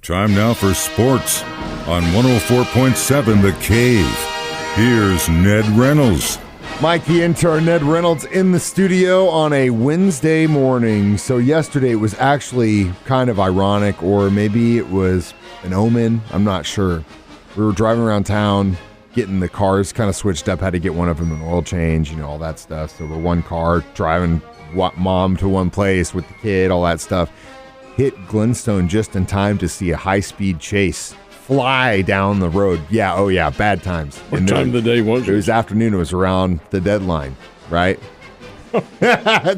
Time now for sports on 104.7 The Cave. Here's Ned Reynolds. Mikey, intern Ned Reynolds in the studio on a Wednesday morning. So yesterday it was actually kind of ironic, or maybe it was an omen. I'm not sure. We were driving around town, getting the cars kind of switched up, had to get one of them an oil change, all that stuff. So we're one car driving mom to one place with the kid, all that stuff. Hit Glenstone just in time to see a high-speed chase fly down the road. Yeah, oh yeah, bad times. What time of the day was it? It was afternoon. It was around the deadline, right?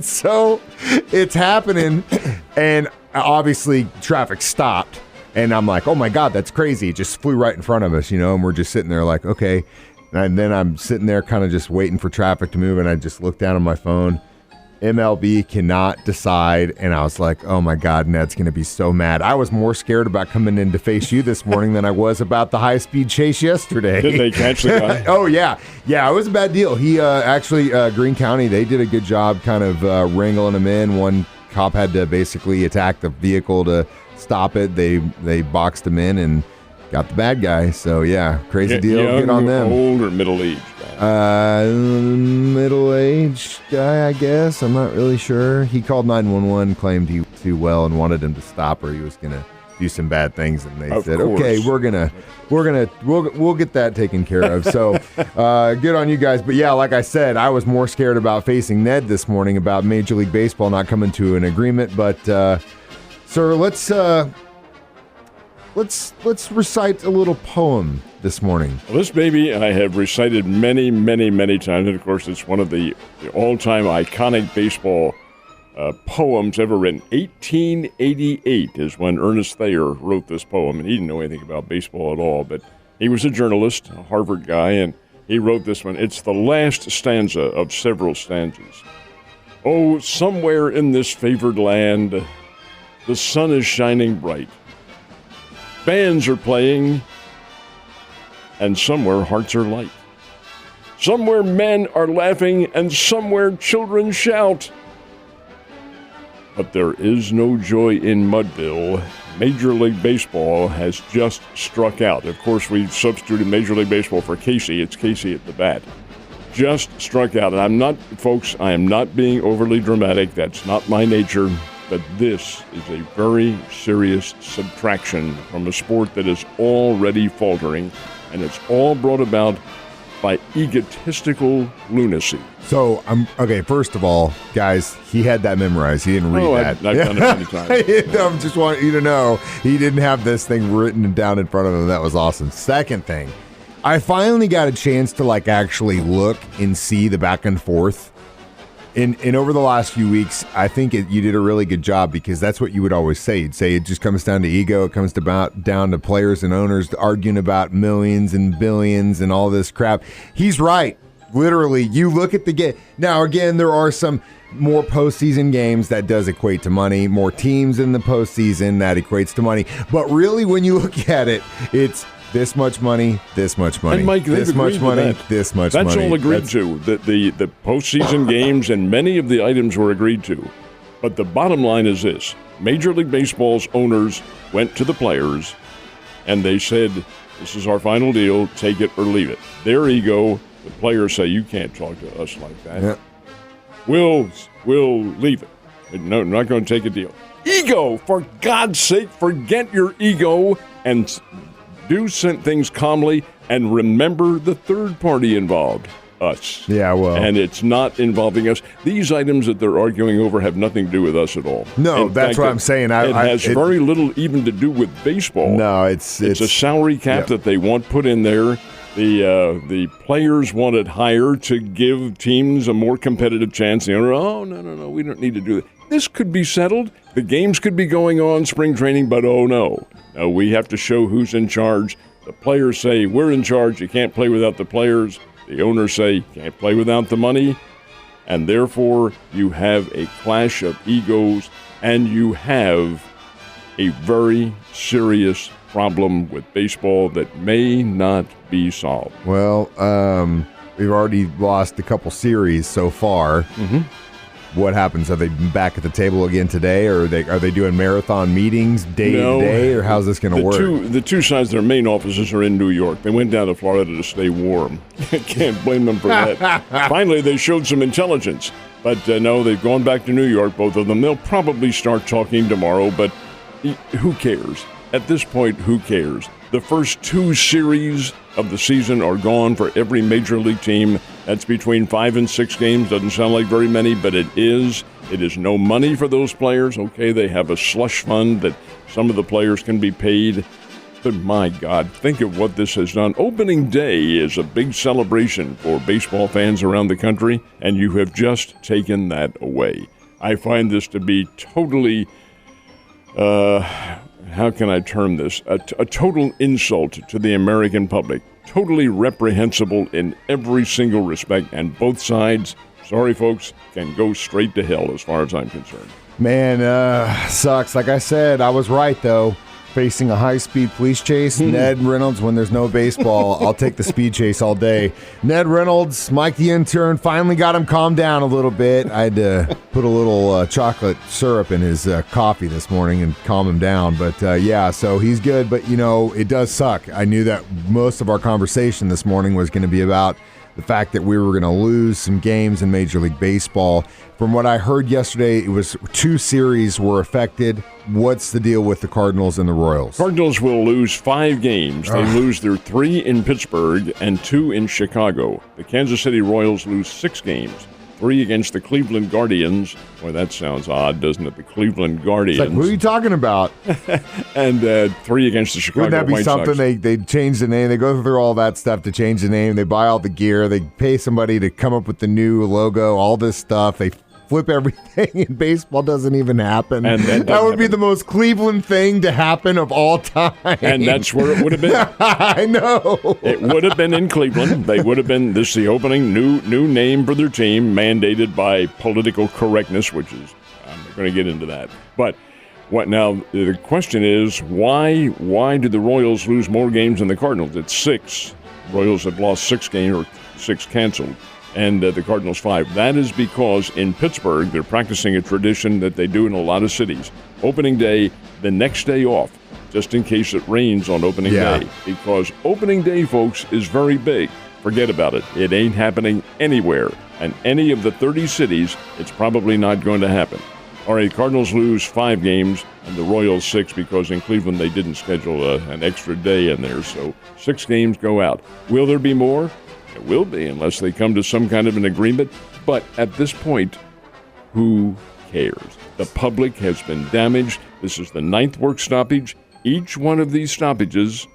So it's happening, and obviously traffic stopped, and I'm like, oh my God, that's crazy. It just flew right in front of us, and we're just sitting there like, okay. And then I'm sitting there kind of just waiting for traffic to move, and I just looked down on my phone. MLB cannot decide, and I was like, oh my God, Ned's going to be so mad. I was more scared about coming in to face you this morning than I was about the high-speed chase yesterday. Did they catch the guy? Oh, yeah. Yeah, it was a bad deal. He actually, Greene County, they did a good job kind of wrangling him in. One cop had to basically attack the vehicle to stop it. They boxed him in and got the bad guy. So, yeah, crazy deal. Young, good on them. Old or middle-aged guy? Middle-aged guy, I guess. I'm not really sure. He called 911, claimed he was too well and wanted him to stop, or he was going to do some bad things. And they said, okay, we'll get that taken care of. So good on you guys. But yeah, like I said, I was more scared about facing Ned this morning about Major League Baseball not coming to an agreement. But sir, let's recite a little poem this morning. Well, this baby I have recited many, many, many times. And, of course, it's one of the all-time iconic baseball poems ever written. 1888 is when Ernest Thayer wrote this poem. And he didn't know anything about baseball at all. But he was a journalist, a Harvard guy, and he wrote this one. It's the last stanza of several stanzas. Oh, somewhere in this favored land, the sun is shining bright. Bands are playing, and somewhere hearts are light. Somewhere men are laughing, and somewhere children shout. But there is no joy in Mudville. Major League Baseball has just struck out. Of course, we substituted Major League Baseball for Casey. It's Casey at the bat. Just struck out. And I am not being overly dramatic. That's not my nature. But this is a very serious subtraction from a sport that is already faltering, and it's all brought about by egotistical lunacy. So, okay, first of all, guys, he had that memorized. He didn't read that. I've done it many times. I just want you to know, he didn't have this thing written down in front of him. That was awesome. Second thing, I finally got a chance to actually look and see the back and forth. And over the last few weeks, I think you did a really good job, because that's what you would always say. You'd say it just comes down to ego. It comes down to players and owners arguing about millions and billions and all this crap. He's right. Literally, you look at the game. Now, again, there are some more postseason games that does equate to money. More teams in the postseason, that equates to money. But really, when you look at it, it's this much money, this much money, and Mike, this much money, this much money. That's all agreed to. The postseason games and many of the items were agreed to. But the bottom line is this. Major League Baseball's owners went to the players, and they said, this is our final deal, take it or leave it. Their ego, the players say, you can't talk to us like that. Yeah. We'll leave it. No, not going to take a deal. Ego! For God's sake, forget your ego and do things calmly, and remember the third party involved, us. Yeah, well. And it's not involving us. These items that they're arguing over have nothing to do with us at all. No, that's what I'm saying. It has very little even to do with baseball. No, it's a salary cap that they want put in there. The players want it higher to give teams a more competitive chance. The owner, no, we don't need to do that. This could be settled. The games could be going on, spring training, but no, we have to show who's in charge. The players say, we're in charge. You can't play without the players. The owners say, you can't play without the money. And therefore, you have a clash of egos, and you have a very serious problem with baseball that may not be solved. Well, we've already lost a couple series so far. Mm-hmm. what happens? Are they back at the table again today, or are they doing marathon meetings day to day, or how's this going to work? The two sides, their main offices are in New York. They went down to Florida to stay warm. Can't blame them for that. Finally, they showed some intelligence. But no, they've gone back to New York, both of them. They'll probably start talking tomorrow, but who cares? At this point, who cares? The first 2 series of the season are gone for every major league team. That's between 5 and 6 games. Doesn't sound like very many, but it is. It is no money for those players. Okay, they have a slush fund that some of the players can be paid. But my God, think of what this has done. Opening day is a big celebration for baseball fans around the country, and you have just taken that away. I find this to be totally, how can I term this? A total insult to the American public. Totally reprehensible in every single respect, and both sides, sorry folks, can go straight to hell as far as I'm concerned. Man, sucks. Like I said, I was right, though. Facing a high-speed police chase, Ned Reynolds, when there's no baseball, I'll take the speed chase all day. Ned Reynolds, Mike the intern, finally got him calmed down a little bit. I had to put a little chocolate syrup in his coffee this morning and calm him down. But, yeah, so he's good. But, you know, it does suck. I knew that most of our conversation this morning was going to be about the fact that we were going to lose some games in Major League Baseball. From what I heard yesterday, it was 2 series were affected. What's the deal with the Cardinals and the Royals? Cardinals will lose 5 games. They lose their 3 in Pittsburgh and 2 in Chicago. The Kansas City Royals lose 6 games. 3 against the Cleveland Guardians. Boy, that sounds odd, doesn't it? The Cleveland Guardians. It's like, who are you talking about? And 3 against the Chicago White Sox. Wouldn't that be something? They change the name. They go through all that stuff to change the name. They buy all the gear. They pay somebody to come up with the new logo, all this stuff. They flip everything, and baseball doesn't even happen. And that would be the most Cleveland thing to happen of all time. And that's where it would have been. I know. It would have been in Cleveland. They would have been, this is the opening, new name for their team, mandated by political correctness, which is, I'm not going to get into that. But what now, the question is, why did the Royals lose more games than the Cardinals? It's 6. Royals have lost 6 games, or 6 canceled. And the Cardinals 5. That is because in Pittsburgh, they're practicing a tradition that they do in a lot of cities. Opening day, the next day off, just in case it rains on opening day. Because opening day, folks, is very big. Forget about it. It ain't happening anywhere. And any of the 30 cities, it's probably not going to happen. All right, Cardinals lose 5 games, and the Royals 6 because in Cleveland they didn't schedule an extra day in there. So 6 games go out. Will there be more? It will be, unless they come to some kind of an agreement. But at this point, who cares? The public has been damaged. This is the 9th work stoppage. Each one of these stoppages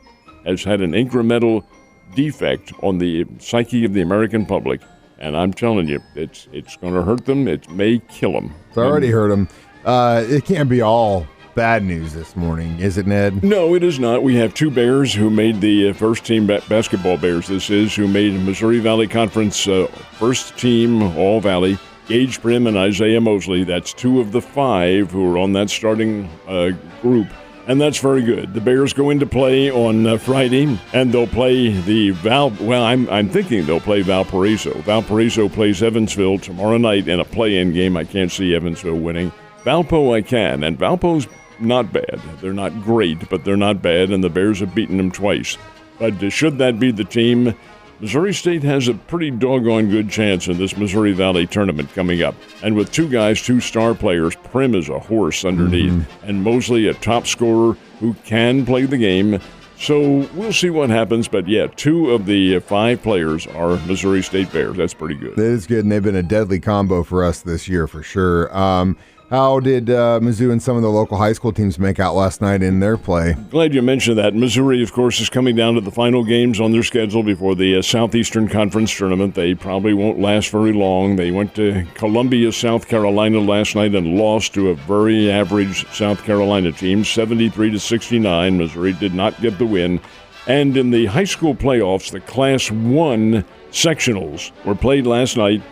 has had an incremental defect on the psyche of the American public. And I'm telling you, it's going to hurt them. It may kill them. It's already hurt them. It can't be all bad news this morning, is it, Ned? No, it is not. We have 2 Bears who made the first team basketball Bears, who made Missouri Valley Conference first team All-Valley. Gage Prim and Isaiah Mosley, that's 2 of the 5 who are on that starting group. And that's very good. The Bears go into play on Friday, and they'll play I'm thinking they'll play Valparaiso. Valparaiso plays Evansville tomorrow night in a play-in game. I can't see Evansville winning. Valpo I can, and Valpo's not bad. They're not great, but they're not bad, and the Bears have beaten them twice. But should that be the team, Missouri State has a pretty doggone good chance in this Missouri Valley tournament coming up. And with 2 guys, 2 star players, Prim is a horse underneath, and Mosley a top scorer who can play the game. So we'll see what happens, but yeah, 2 of the 5 players are Missouri State Bears. That's pretty good. That is good, and they've been a deadly combo for us this year for sure. How did Mizzou and some of the local high school teams make out last night in their play? Glad you mentioned that. Missouri, of course, is coming down to the final games on their schedule before the Southeastern Conference tournament. They probably won't last very long. They went to Columbia, South Carolina last night and lost to a very average South Carolina team, 73-69. Missouri did not get the win. And in the high school playoffs, the Class 1 sectionals were played last night.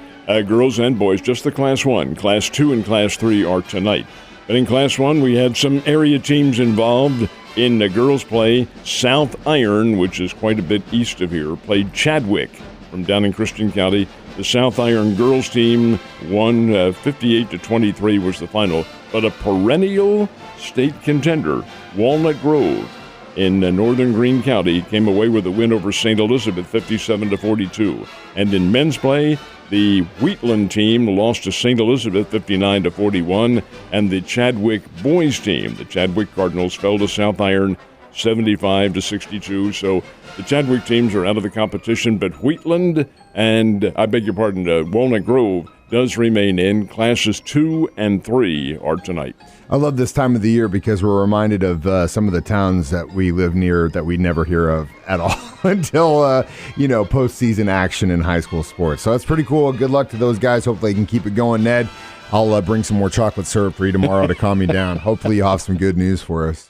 Girls and boys, just the Class 1. Class 2 and Class 3 are tonight. But in Class 1, we had some area teams involved in the girls' play. South Iron, which is quite a bit east of here, played Chadwick from down in Christian County. The South Iron girls team won 58-23 was the final. But a perennial state contender, Walnut Grove in northern Greene County, came away with a win over St. Elizabeth 57-42. And in men's play, the Wheatland team lost to St. Elizabeth 59-41, and the Chadwick boys team, the Chadwick Cardinals, fell to South Iron 75-62. So the Chadwick teams are out of the competition, but Wheatland and, Walnut Grove does remain in. Classes 2 and 3 are tonight. I love this time of the year because we're reminded of some of the towns that we live near that we never hear of at all until, postseason action in high school sports. So that's pretty cool. Good luck to those guys. Hopefully they can keep it going, Ned. I'll bring some more chocolate syrup for you tomorrow to calm you down. Hopefully you'll have some good news for us.